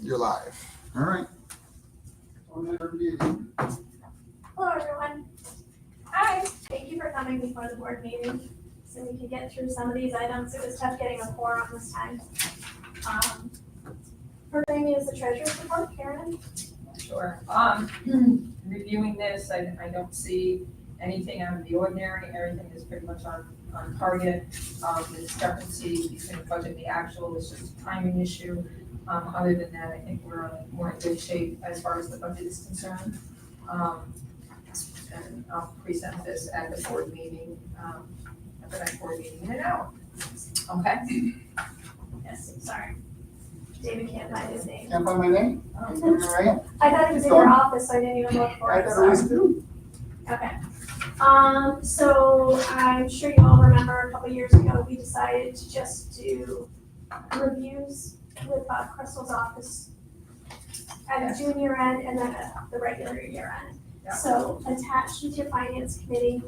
You're live. All right. Hello, everyone. Hi, thank you for coming before the board meeting, so we could get through some of these items. It was tough getting a quorum this time. First thing is the treasurer's report, Karen. Sure. Reviewing this, I don't see anything out of the ordinary. Everything is pretty much on target. The discrepancy between the budget and the actual is just a timing issue. Other than that, I think we're more in good shape as far as the budget is concerned. And I'll present this at the board meeting, at the next board meeting in an hour. Okay? Yes, sorry. David can't find his name. Can't find my name? I Right? thought it was in your office, so I didn't even look for I it. thought it was Sorry. too. Okay. So I'm sure you all remember a couple years ago, we decided to just do reviews with Bob Crystal's office at a June year end and then at the regular year end. Yeah. So attached with your finance committee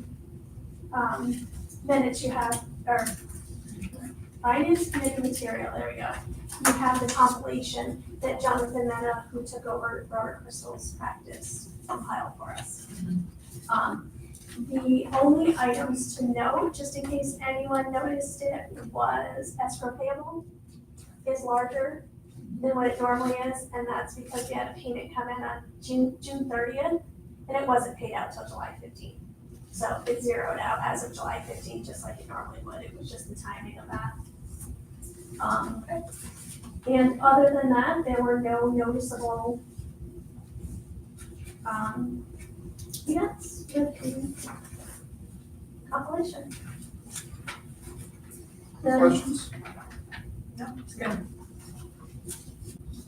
minutes you have, or finance committee material, there we go. You have the compilation that Jonathan Mena, who took over Robert Crystal's practice, compiled for us. The only items to note, just in case anyone noticed it, was escrow payable is larger than what it normally is, and that's because we had a payment come in on June 30th, and it wasn't paid out till July 15th. So it's zeroed out as of July 15th, just like it normally would. It was just the timing of that. And other than that, there were no noticeable events with the compilation. Questions? No, it's good.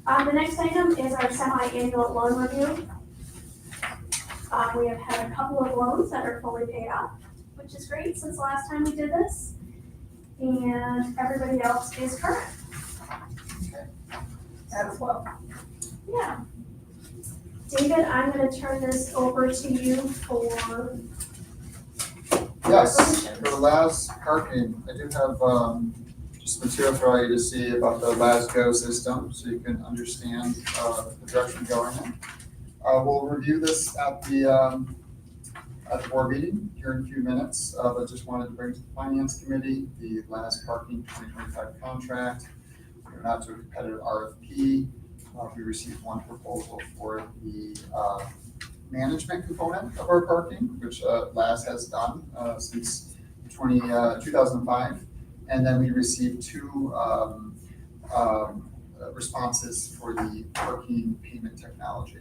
The next item is our semi-annual loan review. We have had a couple of loans that are fully paid off, which is great since the last time we did this. And everybody else is current. As well. Yeah. David, I'm gonna turn this over to you for Yes, resolutions. for the last parking, I do have just material for you to see about the LASGO system, so you can understand the direction going in. We'll review this at the board meeting here in a few minutes, but just wanted to bring to the finance committee the last parking 2025 contract. We went out to a competitive RFP. We received one proposal for the management component of our parking, which LAS has done since 2005. And then we received two responses for the parking payment technology.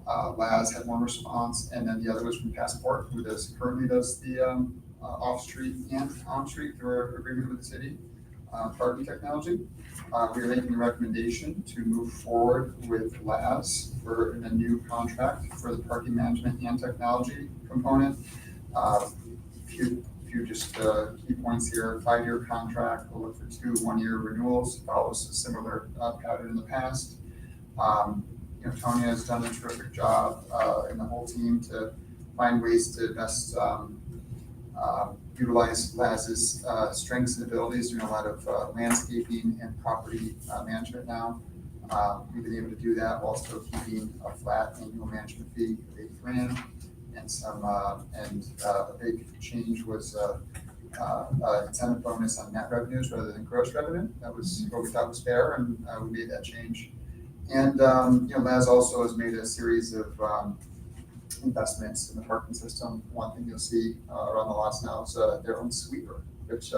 LAS had one response, and then the other was from Passport, who currently does the off-street and on-street through our agreement with the city parking technology. We are making a recommendation to move forward with LAS for a new contract for the parking management and technology component. Few just key points here: 5-year contract. We'll look for 2 1-year renewals. Follows a similar pattern in the past. Tonya has done a terrific job and the whole team to find ways to best utilize LAS's strengths and abilities, doing a lot of landscaping and property management now. We've been able to do that while still keeping a flat annual management fee of $8,000. And a big change was incentive bonus on net revenues rather than gross revenue. That was what we thought was fair, and we made that change. And LAS also has made a series of investments in the parking system. One thing you'll see around the lots now is their own sweeper, which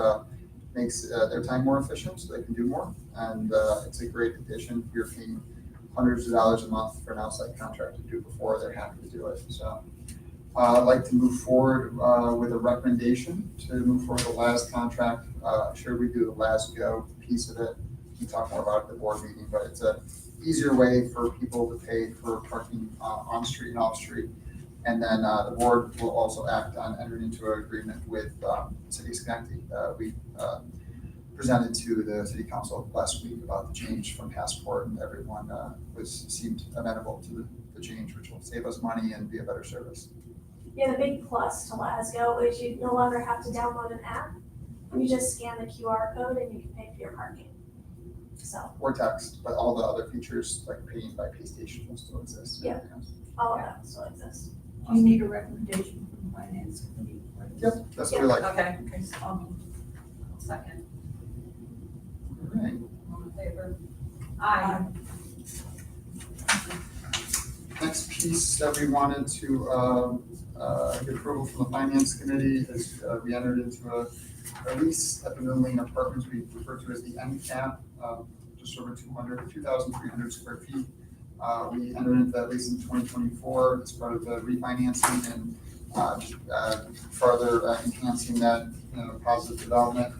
makes their time more efficient, so they can do more. And it's a great addition. You're paying hundreds of dollars a month for an outside contractor to do before they're happy to do it. So I'd like to move forward with a recommendation to move forward with the LAS contract. I'm sure we do the LASGO piece of it. We can talk more about it at the board meeting, but it's a easier way for people to pay for parking on street and off street. And then the board will also act on entering into an agreement with City of Schenectady. We presented to the city council last week about the change from Passport, and everyone seemed amenable to the change, which will save us money and be a better service. Yeah, the big plus to LASGO is you no longer have to download an app. You just scan the QR code and you can pay for your parking. So, or text, but all the other features like paying by pay station will still exist. Yeah. all of that still exists. Do you need a recommendation from the finance committee? Yep, that's what we like. Okay, I'll second. All right. All in favor? Aye. Next piece that we wanted to get approval from the finance committee is we entered into a lease at the Middle Lane Apartments we refer to as the end cap, just over 2,300 square feet. We entered into that lease in 2024 as part of the refinancing and further enhancing that positive development.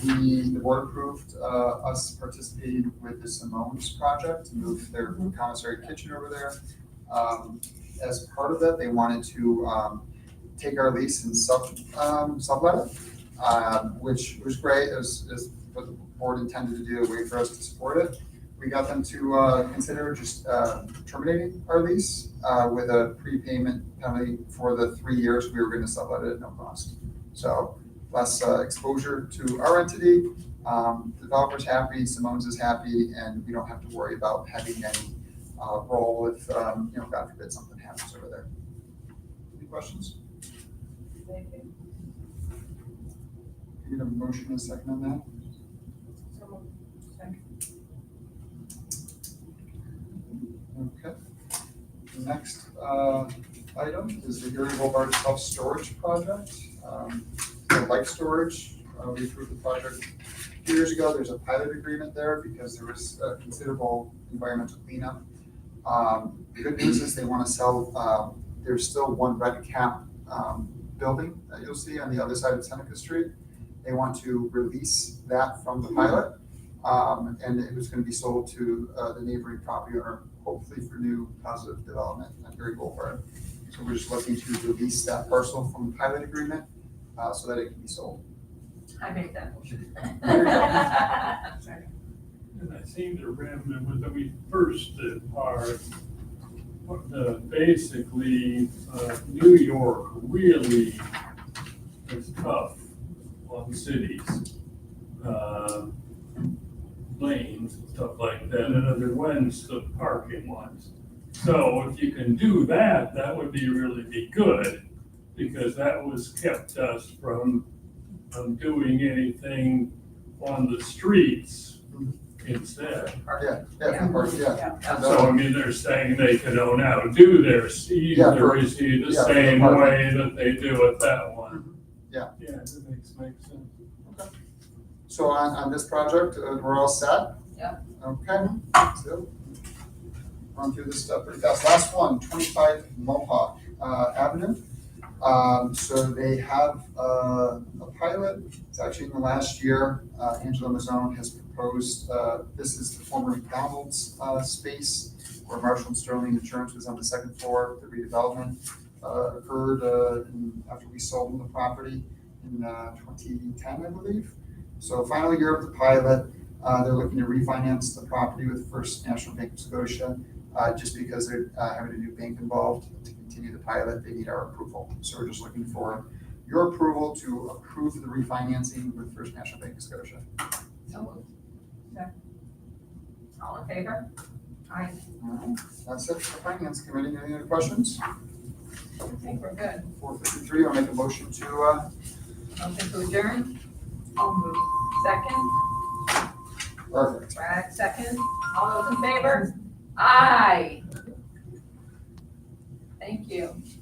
The board approved us participating with the Simone's project to move their commissary kitchen over there. As part of that, they wanted to take our lease and sublet it, which was great. It was what the board intended to do, a way for us to support it. We got them to consider just terminating our lease with a prepayment penalty for the 3 years we were going to sublet it at no cost. So less exposure to our entity. Developer's happy, Simone's is happy, and we don't have to worry about having any role if, God forbid something happens over there. Any questions? Thank you. You need a motion and a second on that? So moved. Second. Okay. The next item is the Erie Boulevard self-storage project. The life storage, we approved the project a few years ago. There's a pilot agreement there because there was considerable environmental cleanup. The good news is they want to sell, there's still one red cap building that you'll see on the other side of Seneca Street. They want to release that from the pilot, and it was going to be sold to the neighboring property owner, hopefully for new positive development at Erie Boulevard. So we're just looking to release that parcel from the pilot agreement so that it can be sold. I make that motion. Second. And I seem to remember when we first are, basically, New York really is tough on cities. Lanes and stuff like that, and underwins the parking ones. So if you can do that, that would really be good, because that was kept us from doing anything on the streets instead. Yeah, of course, yeah. So, I mean, they're saying they can now do their CEs the same way that they do at that one. Yeah. Yeah, that makes sense. So on this project, we're all set? Yep. Okay, so run through this stuff pretty fast. Last one, 25 Mohawk Avenue. So they have a pilot. It's actually in the last year. Angela Mazzone has proposed, this is the former McDonald's space where Marshall and Sterling Insurance was on the second floor. The redevelopment occurred after we sold them the property in 2010, I believe. So final year of the pilot, they're looking to refinance the property with First National Bank of Scotia. Just because they're having a new bank involved to continue the pilot, they need our approval. So we're just looking for your approval to approve the refinancing with First National Bank of Scotia. So moved. Second. All in favor? Aye. All right, that's it for the Finance Committee. Any other questions? I think we're good. 4:53, I'll make a motion to, Motion to adjourn? I'll move. Second? perfect. Brad, second. All those in favor? Aye. Thank you.